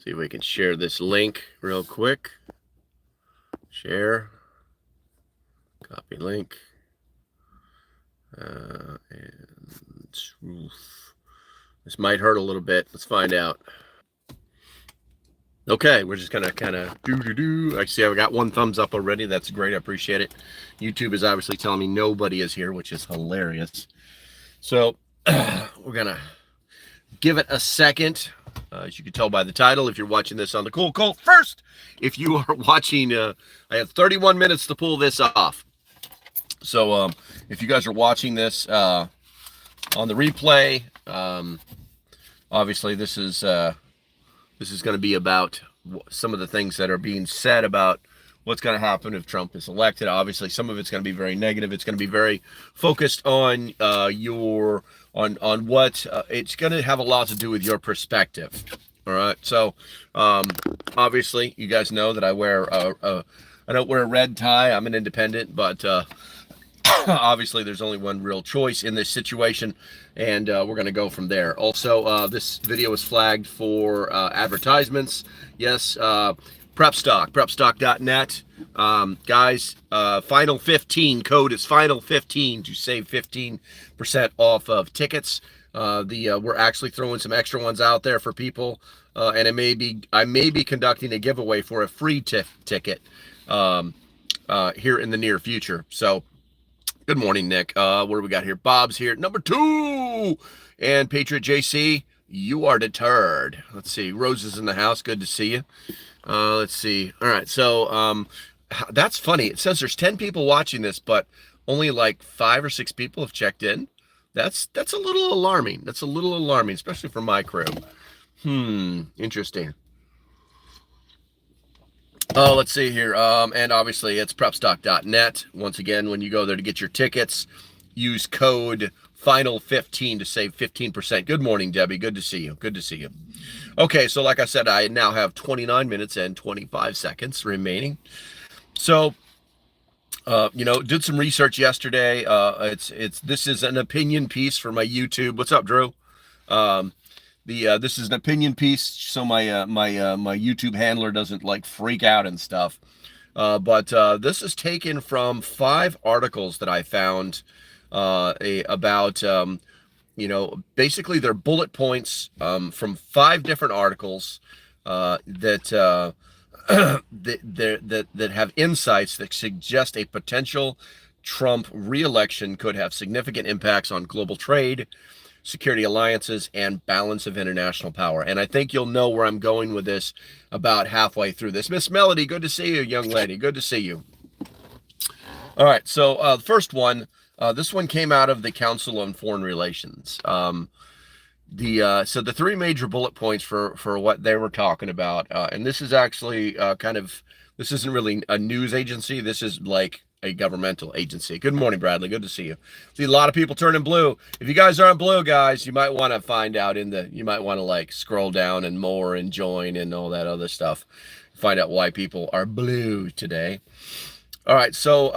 See if we can share this link real quick. Share. Copy link. And this might hurt a little bit. Let's find out. Okay, we're just gonna kind of do. I see I've got one thumbs up already. That's great. I appreciate it. YouTube is obviously telling me nobody is here, which is hilarious. So we're gonna give it a second. As you can tell by the title, if you're watching this on the Cool Cult first, if you are watching, I have 31 minutes to pull this off. So if you guys are watching this on the replay, obviously this is going to be about some of the things that are being said about what's going to happen if Trump is elected. Obviously, some of it's going to be very negative. It's going to be very focused on what it's going to have a lot to do with your perspective. All right. So obviously, you guys know that I wear I don't wear a red tie. I'm an independent, but obviously there's only one real choice in this situation, and we're going to go from there. Also, this video is flagged for advertisements. Yes, prepstock.net. Guys, final 15 code is final 15 to save 15% off of tickets. We're actually throwing some extra ones out there for people, and I may be conducting a giveaway for a free ticket here in the near future. So good morning, Nick. What do we got here? Bob's here, number 2, and Patriot JC, you are deterred. Let's see, Rose is in the house. Good to see you. Let's see. All right, so that's funny. It says there's 10 people watching this, but only like 5 or 6 people have checked in. That's a little alarming. That's a little alarming, especially for my crew. Interesting. Oh, let's see here. And obviously it's prepstock.net. Once again, when you go there to get your tickets, use code final15 to save 15%. Good morning, Debbie. Good to see you. Good to see you. Okay, so like I said, I now have 29 minutes and 25 seconds remaining. So, did some research yesterday. This is an opinion piece for my YouTube. What's up, Drew? This is an opinion piece, so my YouTube handler doesn't like freak out and stuff. But this is taken from 5 articles that I found about basically they're bullet points from 5 different articles that have insights that suggest a potential Trump re-election could have significant impacts on global trade, security alliances, and balance of international power. And I think you'll know where I'm going with this about halfway through this. Miss Melody, good to see you, young lady. Good to see you. All right, so the first one, this one came out of the Council on Foreign Relations. So the 3 major bullet points for what they were talking about, and this is actually this isn't really a news agency. This is like a governmental agency. Good morning, Bradley. Good to see you. See a lot of people turning blue. If you guys aren't blue, guys, you might want to find out you might want to like scroll down and more and join and all that other stuff. Find out why people are blue today. All right, so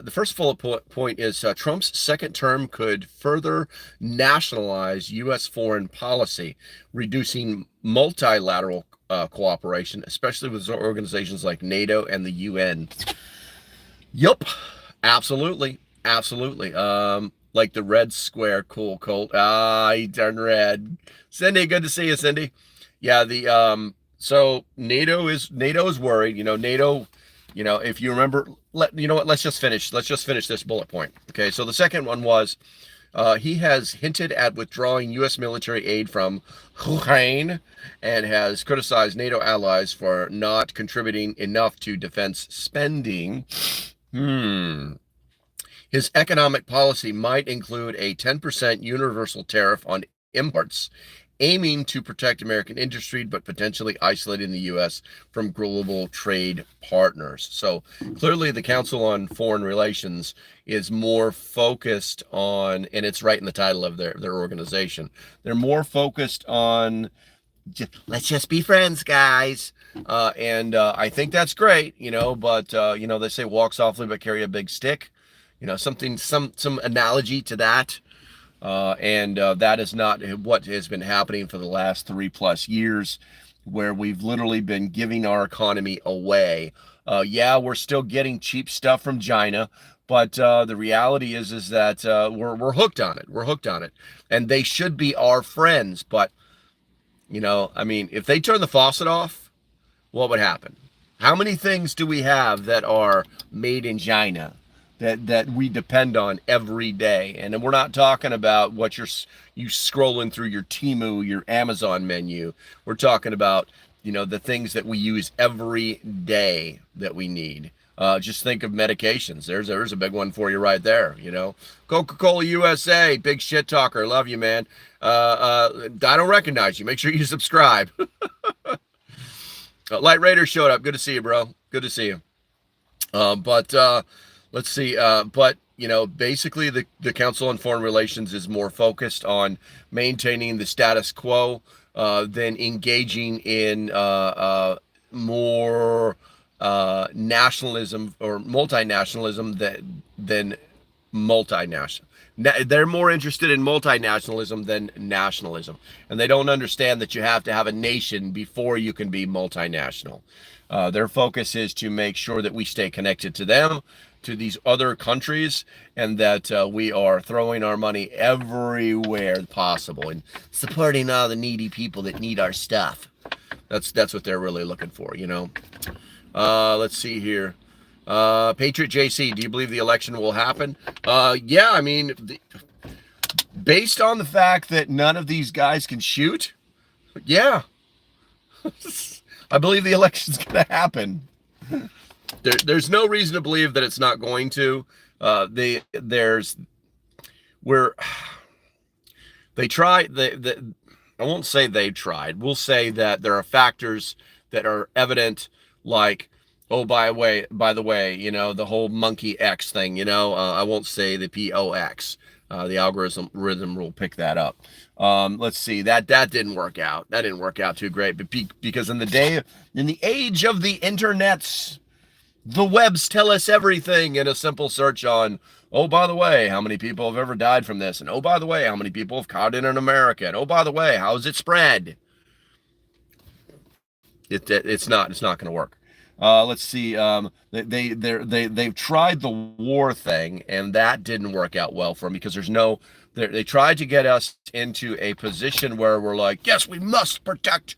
the first bullet point is Trump's second term could further nationalize U.S. foreign policy, reducing multilateral cooperation, especially with organizations like NATO and the UN. Yup, absolutely. Like the red square, Cool Colt. He turned red. Cindy, good to see you, Cindy. Yeah, so NATO is worried. NATO. If you remember, let's just finish this bullet point. Okay, so the second one was he has hinted at withdrawing U.S. military aid from Ukraine and has criticized NATO allies for not contributing enough to defense spending. His economic policy might include a 10% universal tariff on imports, aiming to protect American industry, but potentially isolating the U.S. from global trade partners. So clearly the Council on Foreign Relations is more focused on, and it's right in the title of their organization, they're more focused on, let's just be friends, guys. And I think that's great, but they say walk softly but carry a big stick. Some analogy to that. And that is not what has been happening for the last 3+ years. where we've literally been giving our economy away. Yeah, we're still getting cheap stuff from China, but the reality is that we're hooked on it. We're hooked on it, and they should be our friends. But I mean, if they turn the faucet off, what would happen? How many things do we have that are made in China that we depend on every day? And we're not talking about what you scrolling through your Temu, your Amazon menu. We're talking about, the things that we use every day that we need. Just think of medications. There's a big one for you right there. Coca-Cola USA, big shit talker. Love you, man. I don't recognize you. Make sure you subscribe. Light Raider showed up. Good to see you, bro. Good to see you. But let's see. But basically, the Council on Foreign Relations is more focused on maintaining the status quo than engaging in more nationalism or multinationalism than multinational. They're more interested in multinationalism than nationalism, and they don't understand that you have to have a nation before you can be multinational. Their focus is to make sure that we stay connected to them, to these other countries, and that we are throwing our money everywhere possible and supporting all the needy people that need our stuff. That's what they're really looking for, Let's see here. Patriot JC, do you believe the election will happen? Yeah, I mean, based on the fact that none of these guys can shoot, yeah. I believe the election's going to happen. There's no reason to believe that it's not going to. They tried. I won't say they tried. We'll say that there are factors that are evident, like, oh, by the way, the whole monkey X thing, I won't say the POX. The algorithm will pick that up. Let's see, that didn't work out. That didn't work out too great, but because in the age of the internets, the webs tell us everything in a simple search on, oh, by the way, how many people have ever died from this? And oh, by the way, how many people have caught it in America? And oh, by the way, how is it spread? It's not going to work. Let's see. They've tried the war thing, and that didn't work out well for them because they tried to get us into a position where we're like, yes, we must protect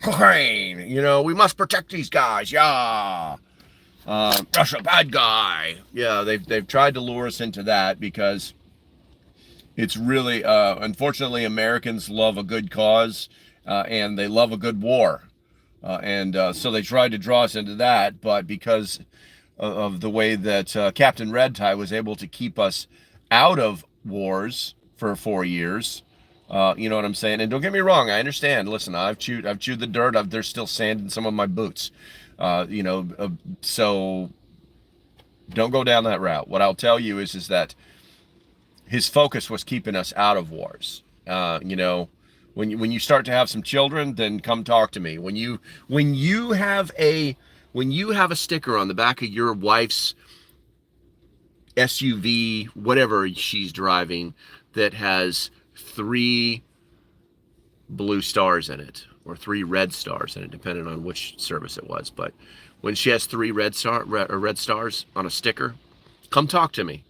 Ukraine. We must protect these guys. Yeah. Russia, bad guy. Yeah, they've tried to lure us into that because it's really, unfortunately, Americans love a good cause, and they love a good war. So they tried to draw us into that, but because of the way that Captain Red Tie was able to keep us out of wars for 4 years, you know what I'm saying? And don't get me wrong, I understand. Listen, I've chewed the dirt. There's still sand in some of my boots. So don't go down that route. What I'll tell you is that his focus was keeping us out of wars. When you start to have some children, then come talk to me. When you have a sticker on the back of your wife's SUV, whatever she's driving, that has 3 blue stars in it, or 3 red stars in it, depending on which service it was. But when she has 3 red stars on a sticker, come talk to me.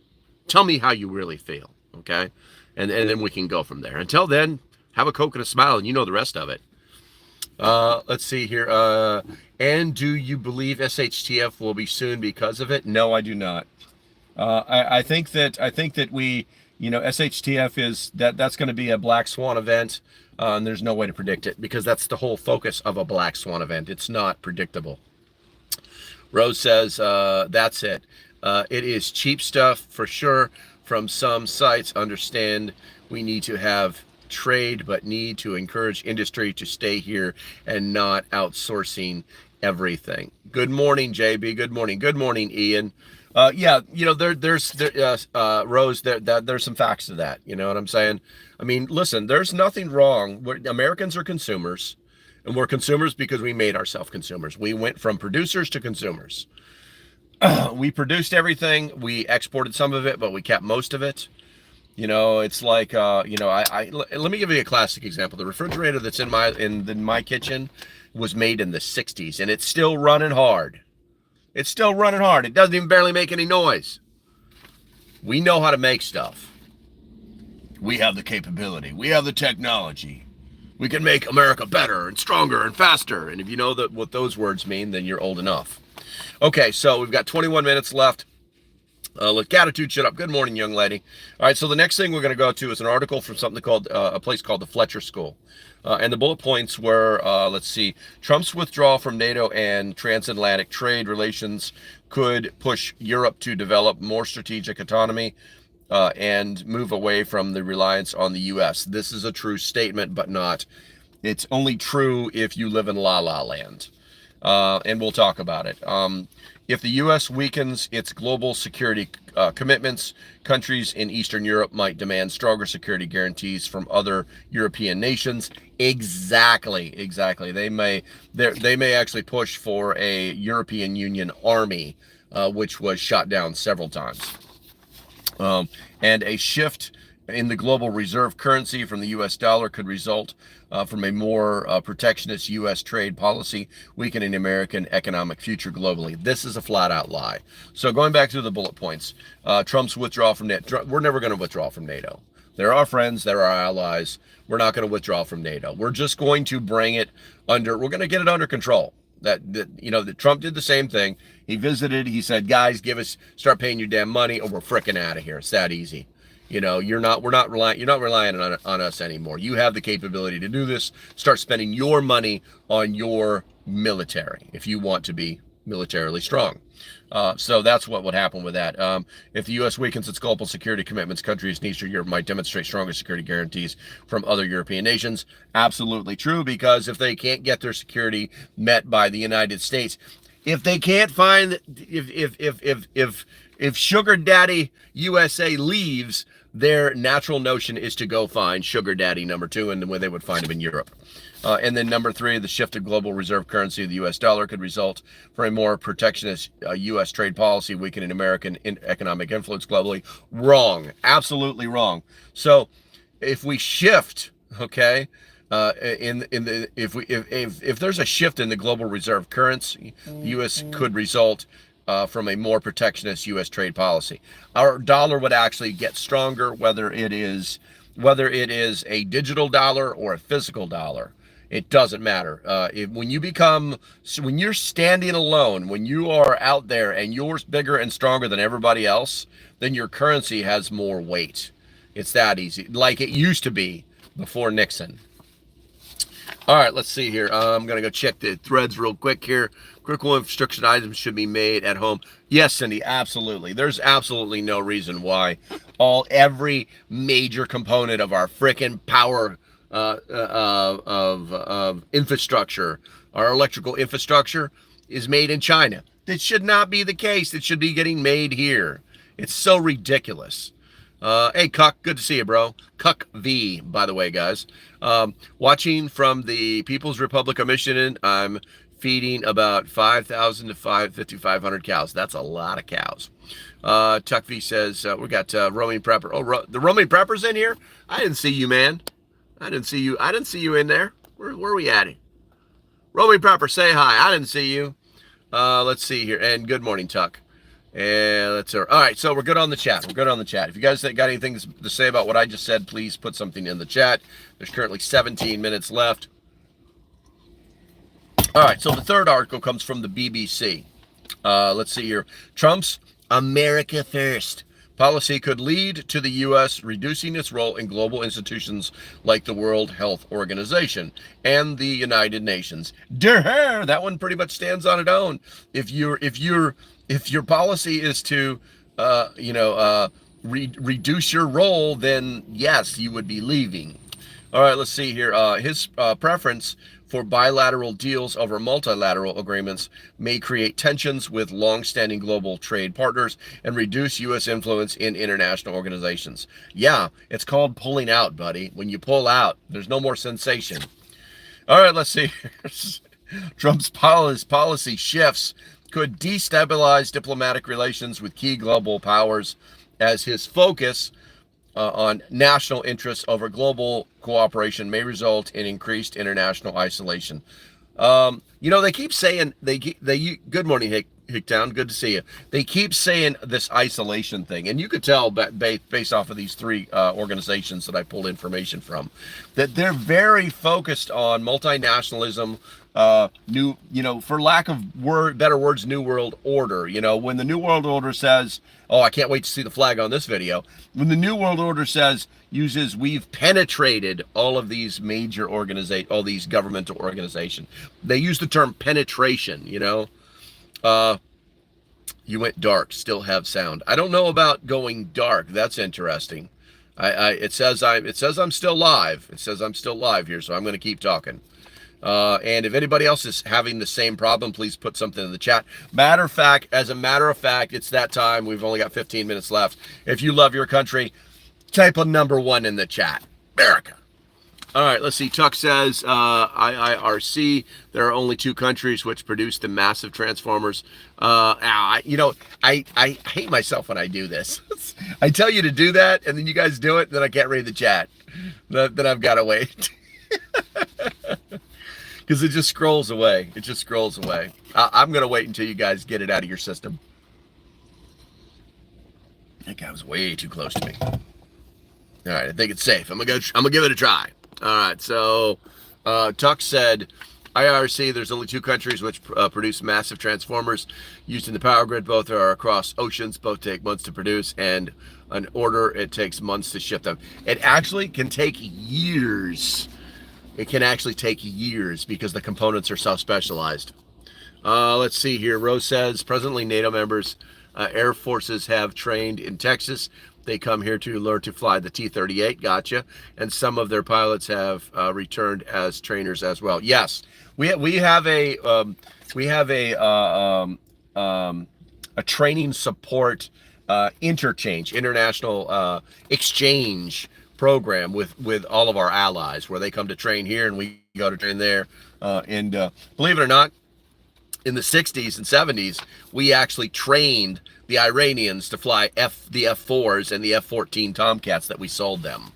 Tell me how you really feel, okay? And then we can go from there. Until then, have a Coke and a smile, and you know the rest of it. Let's see here. And do you believe SHTF will be soon because of it? No, I do not. I think that we, SHTF is that's going to be a black swan event. And there's no way to predict it because that's the whole focus of a black swan event. It's not predictable. Rose says, that's it. It is cheap stuff for sure from some sites. Understand we need to have trade, but need to encourage industry to stay here and not outsourcing everything. Good morning, JB. Good morning. Good morning, Ian. Yeah, there's Rose, there's some facts to that. You know what I'm saying? I mean, listen, there's nothing wrong. Americans are consumers, and we're consumers because we made ourselves consumers. We went from producers to consumers. We produced everything. We exported some of it, but we kept most of it. It's like, let me give you a classic example. The refrigerator that's in my kitchen, was made in the 60s, and it's still running hard. It's still running hard. It doesn't even barely make any noise. We know how to make stuff. We have the capability. We have the technology. We can make America better and stronger and faster. And if you know what those words mean, then you're old enough. Okay, so we've got 21 minutes left. Look, attitude shut up. Good morning, young lady. All right, so the next thing we're going to go to is an article from something called a place called the Fletcher School. And the bullet points were, let's see, Trump's withdrawal from NATO and transatlantic trade relations could push Europe to develop more strategic autonomy and move away from the reliance on the U.S. This is a true statement, but not. It's only true if you live in La La Land. And we'll talk about it. If the U.S. weakens its global security commitments, countries in Eastern Europe might demand stronger security guarantees from other European nations. Exactly. They may actually push for a European Union army, which was shot down several times. And a shift in the global reserve currency from the U.S. dollar could result from a more protectionist U.S. trade policy, weakening American economic future globally. This is a flat-out lie. So going back to the bullet points, Trump's withdrawal from NATO. We're never going to withdraw from NATO. They're our friends. They're our allies. We're not going to withdraw from NATO. We're just going to bring it under. We're going to get it under control. That Trump did the same thing. He visited. He said, "Guys, start paying your damn money, or we're fricking out of here." It's that easy. You're not relying on us anymore. You have the capability to do this. Start spending your money on your military if you want to be militarily strong. So that's what would happen with that. If the U.S. weakens its global security commitments, countries in Eastern Europe might demonstrate stronger security guarantees from other European nations. Absolutely true, because if they can't get their security met by the United States, if they can't find, if Sugar Daddy USA leaves, their natural notion is to go find Sugar Daddy number 2, and where they would find him in Europe. And then number 3, the shift of global reserve currency of the U.S. dollar could result for a more protectionist U.S. trade policy, weakening American economic influence globally. Wrong. Absolutely wrong. So if we shift, okay, if there's a shift in the global reserve currency, the U.S. could result from a more protectionist U.S. trade policy. Our dollar would actually get stronger, whether it is a digital dollar or a physical dollar. It doesn't matter. When you're standing alone, when you are out there and you're bigger and stronger than everybody else, then your currency has more weight. It's that easy, like it used to be before Nixon. All right, let's see here. I'm going to go check the threads real quick here. Critical infrastructure items should be made at home. Yes, Cindy, absolutely. There's absolutely no reason why every major component of our frickin' power of infrastructure, our electrical infrastructure, is made in China. That should not be the case. It should be getting made here. It's so ridiculous. Hey, Cuck, good to see you, bro. Cuck V, by the way, guys. Watching from the People's Republic of Michigan, I'm feeding about 5,000 to 5,500 cows. That's a lot of cows. Tuck V says, we got roaming prepper. Oh, the roaming prepper's in here? I didn't see you, man. I didn't see you in there. Where are we at? Roaming prepper, say hi. I didn't see you. Let's see here. And good morning, Tuck. And all right, so we're good on the chat. If you guys got anything to say about what I just said, please put something in the chat. There's currently 17 minutes left. All right, so the third article comes from the BBC. Let's see here. Trump's America First policy could lead to the U.S. reducing its role in global institutions like the World Health Organization and the United Nations. That one pretty much stands on its own. If your policy is to, reduce your role, then yes, you would be leaving. All right, let's see here. His preference for bilateral deals over multilateral agreements may create tensions with long-standing global trade partners and reduce U.S. influence in international organizations. Yeah, it's called pulling out, buddy. When you pull out, there's no more sensation. All right, let's see. Trump's policy shifts could destabilize diplomatic relations with key global powers as his focus on national interests over global cooperation may result in increased international isolation. They keep saying good morning, Hicktown. Good to see you. They keep saying this isolation thing, and you could tell based off of these three organizations that I pulled information from, that they're very focused on multinationalism, for lack of better words, New World Order. When the New World Order says, oh, I can't wait to see the flag on this video. When the New World Order uses, we've penetrated all of these major all these governmental organizations. They use the term penetration, you went dark, still have sound. I don't know about going dark. That's interesting. It says I'm still live. It says I'm still live here, so I'm going to keep talking. And if anybody else is having the same problem, please put something in the chat. As a matter of fact, it's that time. We've only got 15 minutes left. If you love your country, type a number 1 in the chat. America. All right, let's see. Tuck says, IIRC, there are only 2 countries which produce the massive transformers. I hate myself when I do this. I tell you to do that, and then you guys do it, and then I can't read the chat. Then I've got to wait. Because it just scrolls away. It just scrolls away. I'm going to wait until you guys get it out of your system. That guy was way too close to me. All right, I think it's safe. I'm gonna give it a try. All right, so Tuck said, IRC, there's only 2 countries which produce massive transformers used in the power grid. Both are across oceans. Both take months to produce, and an order, it takes months to ship them. It actually can take years. It can actually take years because the components are so specialized. Let's see here. Rose says, presently NATO members, air forces have trained in Texas. They come here to learn to fly the T-38. Gotcha. And some of their pilots have returned as trainers as well. Yes, we have a training support international exchange program with all of our allies, where they come to train here and we go to train there. And believe it or not, in the 60s and 70s, we actually trained the Iranians to fly the F-4s and the F-14 Tomcats that we sold them.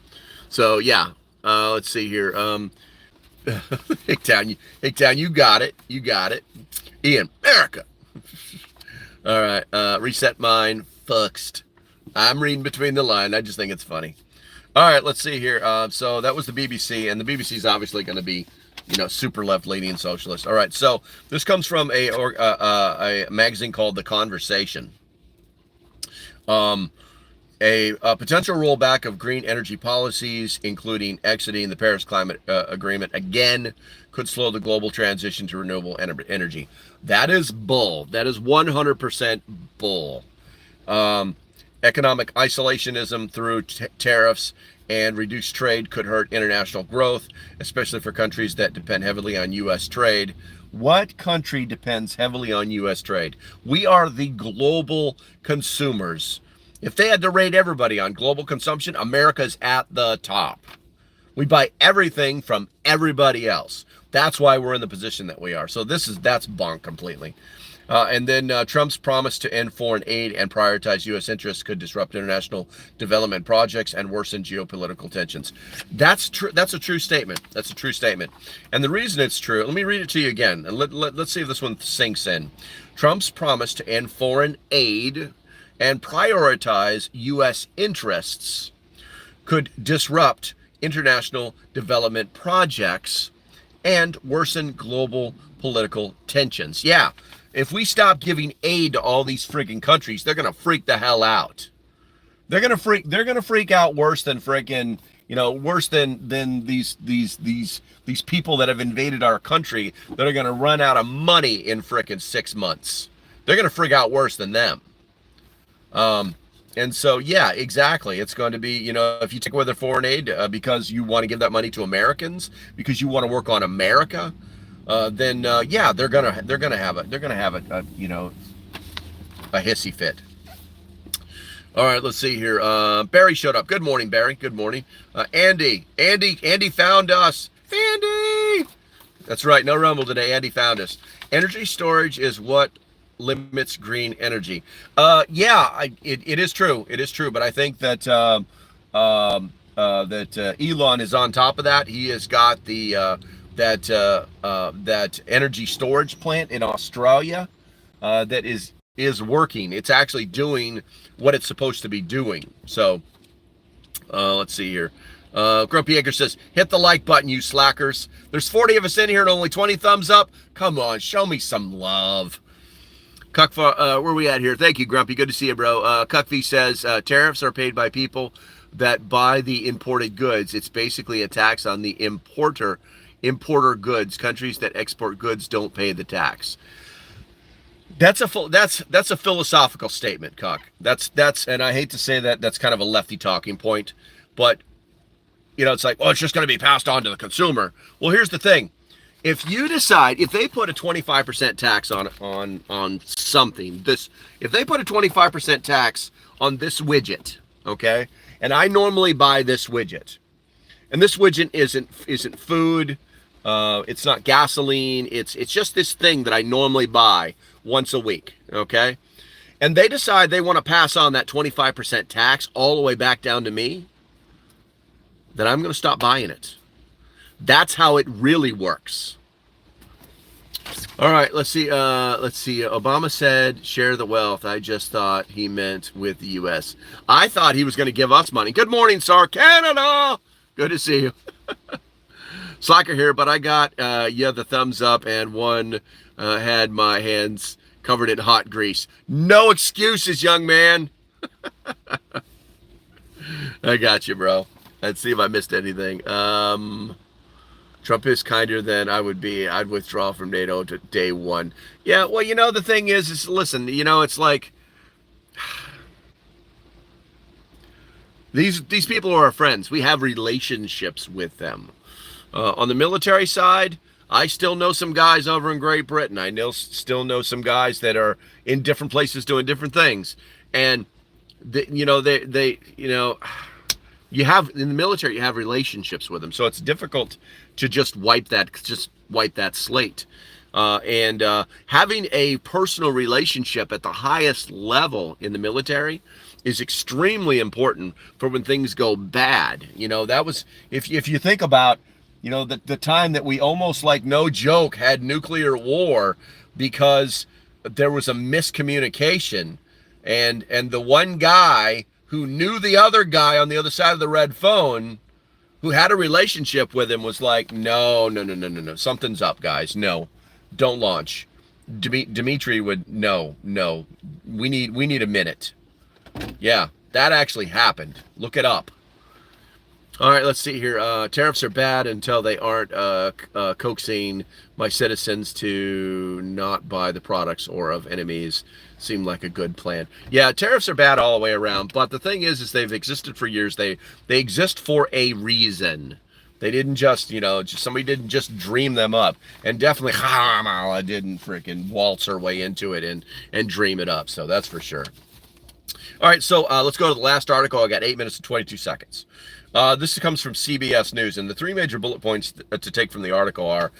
So yeah, let's see here. Hicktown, you got it. You got it. Ian, America. All right, reset mine. Fuxed. I'm reading between the lines. I just think it's funny. All right, let's see here. So that was the BBC, and the BBC is obviously going to be, super left-leaning socialist. All right, so this comes from a magazine called The Conversation. A potential rollback of green energy policies, including exiting the Paris Climate Agreement, again, could slow the global transition to renewable energy. That is bull. That is 100% bull. Economic isolationism through tariffs and reduced trade could hurt international growth, especially for countries that depend heavily on U.S. trade. What country depends heavily on U.S. trade? We are the global consumers. If they had to rate everybody on global consumption, America's at the top. We buy everything from everybody else. That's why we're in the position that we are. So that's bunk completely. And then Trump's promise to end foreign aid and prioritize U.S. interests could disrupt international development projects and worsen geopolitical tensions. That's true. That's a true statement. That's a true statement. And the reason it's true, let me read it to you again. And let's see if this one sinks in. Trump's promise to end foreign aid and prioritize U.S. interests could disrupt international development projects and worsen global political tensions. Yeah. If we stop giving aid to all these freaking countries, they're gonna freak the hell out. They're gonna freak out worse than freaking, worse than these people that have invaded our country that are gonna run out of money in freaking 6 months. They're gonna freak out worse than them. And so, yeah, exactly. It's going to be, if you take away their foreign aid because you want to give that money to Americans, because you want to work on America, then yeah, they're gonna have a hissy fit. All right, let's see here. Barry showed up. Good morning, Barry. Good morning. Andy found us. Andy, that's right. No rumble today. Andy found us. Energy storage is what limits green energy. Yeah, it is true. It is true. But I think that Elon is on top of that. He has got the that energy storage plant in Australia that is working. It's actually doing what it's supposed to be doing. So let's see here. Grumpy Acre says, hit the like button, you slackers. There's 40 of us in here and only 20 thumbs up. Come on, show me some love. Cuck, where we at here? Thank you, Grumpy. Good to see you, bro. Cuckfee says, tariffs are paid by people that buy the imported goods. It's basically a tax on the importer goods. Countries that export goods don't pay the tax. That's a philosophical statement, Cuck. That's and I hate to say that, that's kind of a lefty talking point, but it's like, oh, it's just going to be passed on to the consumer. Well, here's the thing. If you decide, if they put a 25% tax on something, if they put a 25% tax on this widget, okay, and I normally buy this widget, and this widget isn't food, it's not gasoline, it's just this thing that I normally buy once a week, okay, and they decide they want to pass on that 25% tax all the way back down to me, then I'm going to stop buying it. That's how it really works. All right, let's see. Obama said, share the wealth. I just thought he meant with the U.S. I thought he was going to give us money. Good morning, sir. Canada. Good to see you. Slacker here, but I got, the thumbs up, and one had my hands covered in hot grease. No excuses, young man. I got you, bro. Let's see if I missed anything. Trump is kinder than I would be. I'd withdraw from NATO to day one. Yeah, well, the thing is listen, it's like these people are our friends. We have relationships with them. On the military side, I still know some guys over in Great Britain. I still know some guys that are in different places doing different things, and you have in the military, you have relationships with them, so it's difficult to just wipe that slate. And having a personal relationship at the highest level in the military is extremely important for when things go bad. That was if you think about the time that we almost, like, no joke, had nuclear war because there was a miscommunication, and the one guy who knew the other guy on the other side of the red phone, who had a relationship with him, was like, no, something's up, guys. No, don't launch. Dmitry would, no, we need a minute. Yeah, that actually happened. Look it up. All right, let's see here. Tariffs are bad until they aren't coaxing my citizens to not buy the products or of enemies. Seemed like a good plan. Yeah, tariffs are bad all the way around, but the thing is they've existed for years. They exist for a reason. They didn't just, somebody didn't just dream them up. And definitely Kamala didn't freaking waltz her way into it and dream it up. So that's for sure. All right, so let's go to the last article. I got 8 minutes and 22 seconds. This comes from CBS News, and the three major bullet points to take from the article are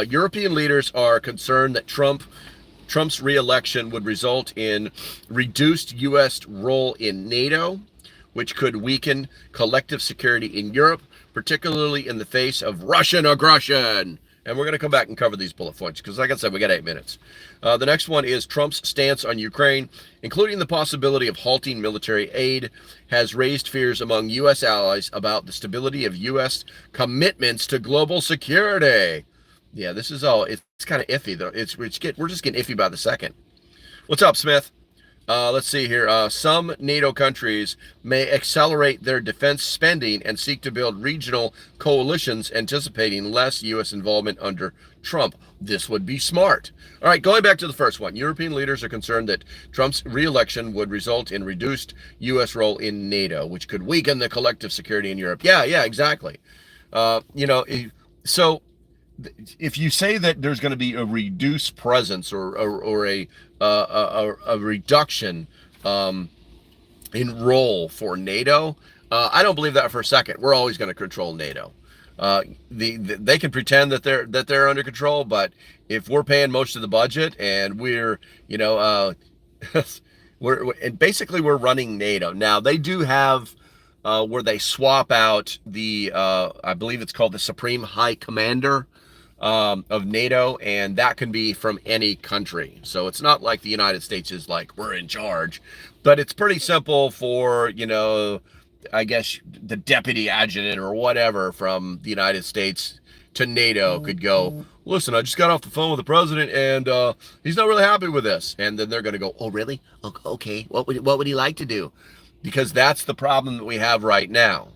European leaders are concerned that Trump's re-election would result in reduced U.S. role in NATO, which could weaken collective security in Europe, particularly in the face of Russian aggression. And we're going to come back and cover these bullet points because, like I said, we got 8 minutes. The next one is Trump's stance on Ukraine, including the possibility of halting military aid, has raised fears among U.S. allies about the stability of U.S. commitments to global security. Yeah, this is all, it's kind of iffy, though. We're just getting iffy by the second. What's up, Smith? Let's see here. Some NATO countries may accelerate their defense spending and seek to build regional coalitions, anticipating less U.S. involvement under Trump. This would be smart. All right, going back to the first one. European leaders are concerned that Trump's re-election would result in reduced U.S. role in NATO, which could weaken the collective security in Europe. Yeah, exactly. So if you say that there's going to be a reduced presence or a reduction in role for NATO, I don't believe that for a second. We're always going to control NATO. They can pretend that they're under control, but if we're paying most of the budget and we're we're running NATO. Now they do have where they swap out the I believe it's called the Supreme High Commander of NATO, and that can be from any country. So it's not like the United States is like, we're in charge, but it's pretty simple for, I guess the deputy adjutant or whatever from the United States to NATO could go, listen, I just got off the phone with the president, and he's not really happy with this. And then they're going to go, oh, really? Okay. What would he like to do? Because that's the problem that we have right now.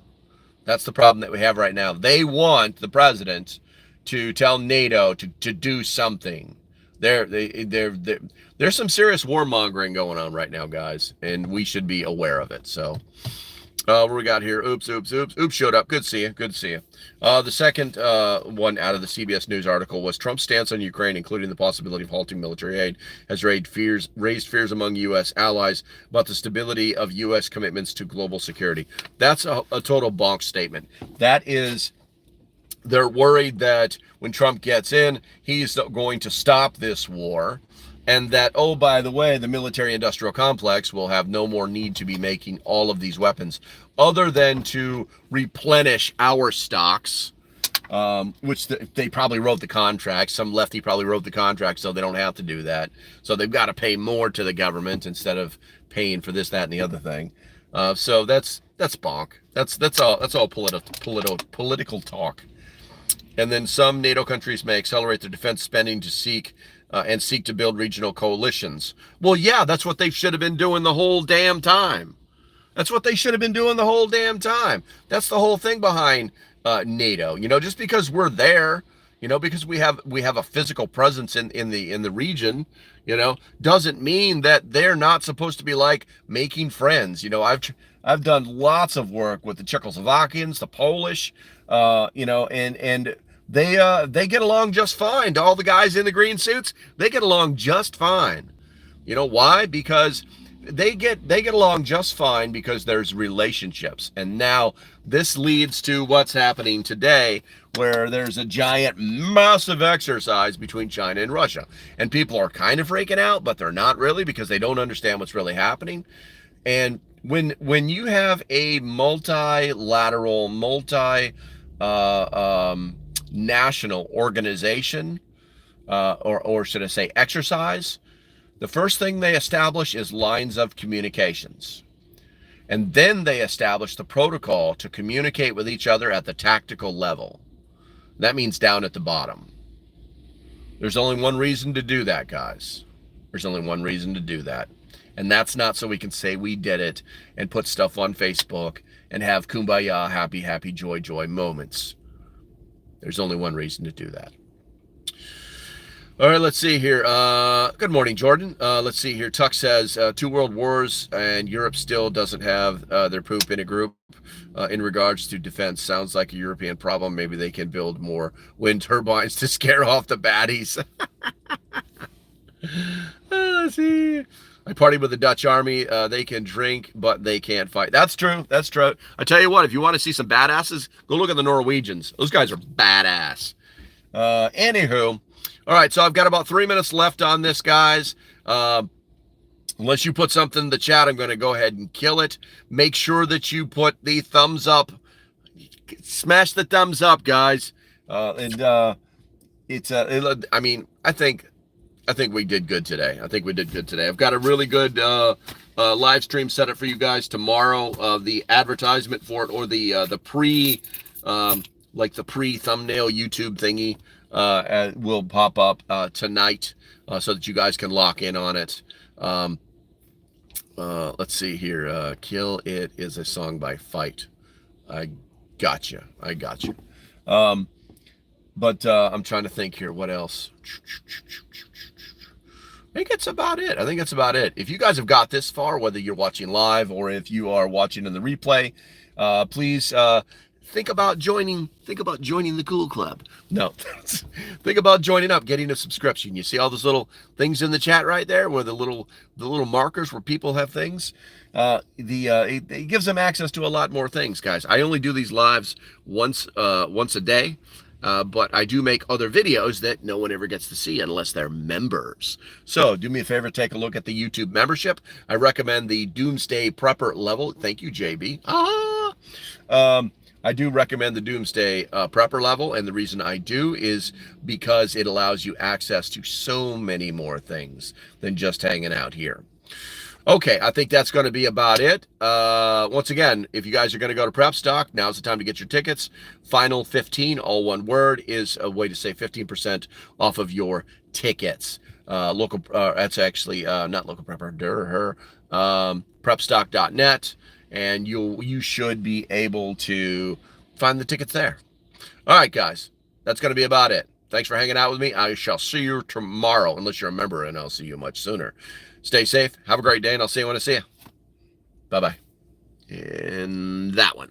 That's the problem that we have right now. They want the president to tell NATO to do something. There's some serious warmongering going on right now, guys, and we should be aware of it. So, what we got here? Oops showed up. Good to see you. Good to see you. The second one out of the CBS News article was Trump's stance on Ukraine, including the possibility of halting military aid, has raised fears among U.S. allies about the stability of U.S. commitments to global security. That's a total bonk statement. That is, they're worried that when Trump gets in, he's going to stop this war. And that, oh, by the way, the military-industrial complex will have no more need to be making all of these weapons other than to replenish our stocks, which they probably wrote the contract. Some lefty probably wrote the contract so they don't have to do that. So they've got to pay more to the government instead of paying for this, that, and the other thing. So that's bonk. That's all political talk. And then some NATO countries may accelerate their defense spending to seek to build regional coalitions. Well, yeah, that's what they should have been doing the whole damn time. That's what they should have been doing the whole damn time. That's the whole thing behind NATO. Just because we're there, because we have a physical presence in the region, doesn't mean that they're not supposed to be like making friends. I've done lots of work with the Czechoslovakians, the Polish, and they get along just fine. All the guys in the green suits, they get along just fine. Why? Because they get along just fine because there's relationships. And now this leads to what's happening today, where there's a giant, massive exercise between China and Russia. And people are kind of freaking out, but they're not really, because they don't understand what's really happening. And when you have a multilateral, national organization, or should I say exercise, the first thing they establish is lines of communications. And then they establish the protocol to communicate with each other at the tactical level. That means down at the bottom. There's only one reason to do that, guys. There's only one reason to do that. And that's not so we can say we did it and put stuff on Facebook and have kumbaya, happy, happy, joy, joy moments. There's only one reason to do that. All right, let's see here. Good morning, Jordan. Let's see here. Tuck says 2 world wars and Europe still doesn't have their poop in a group in regards to defense. Sounds like a European problem. Maybe they can build more wind turbines to scare off the baddies. See. I partied with the Dutch army. They can drink, but they can't fight. That's true. That's true. I tell you what, if you want to see some badasses, go look at the Norwegians. Those guys are badass. Anywho, all right, so I've got about 3 minutes left on this, guys. Unless you put something in the chat, I'm going to go ahead and kill it. Make sure that you put the thumbs up. Smash the thumbs up, guys. I think we did good today. I've got a really good live stream set up for you guys tomorrow. The advertisement for it, or the pre thumbnail YouTube thingy, will pop up tonight, so that you guys can lock in on it. Let's see here. Kill It is a song by Fight. I gotcha. But I'm trying to think here. What else? I think that's about it. If you guys have got this far, whether you're watching live or if you are watching in the replay, please think about joining the Cool Club. No, think about joining up, getting a subscription. You see all those little things in the chat right there, where the little markers where people have things. It gives them access to a lot more things, guys. I only do these lives once a day. But I do make other videos that no one ever gets to see unless they're members. So do me a favor, take a look at the YouTube membership. I recommend the Doomsday Prepper level. Thank you, JB. I do recommend the Doomsday Prepper level, and the reason I do is because it allows you access to so many more things than just hanging out here. Okay, I think that's going to be about it. Once again, if you guys are going to go to Prep Stock, now's the time to get your tickets. Final 15, all one word, is a way to save 15% off of your tickets. That's actually not Local Prepper, prepstock.net, and you should be able to find the tickets there. All right, guys, that's going to be about it. Thanks for hanging out with me. I shall see you tomorrow, unless you're a member, and I'll see you much sooner. Stay safe. Have a great day, and I'll see you when I see you. Bye-bye. And that one.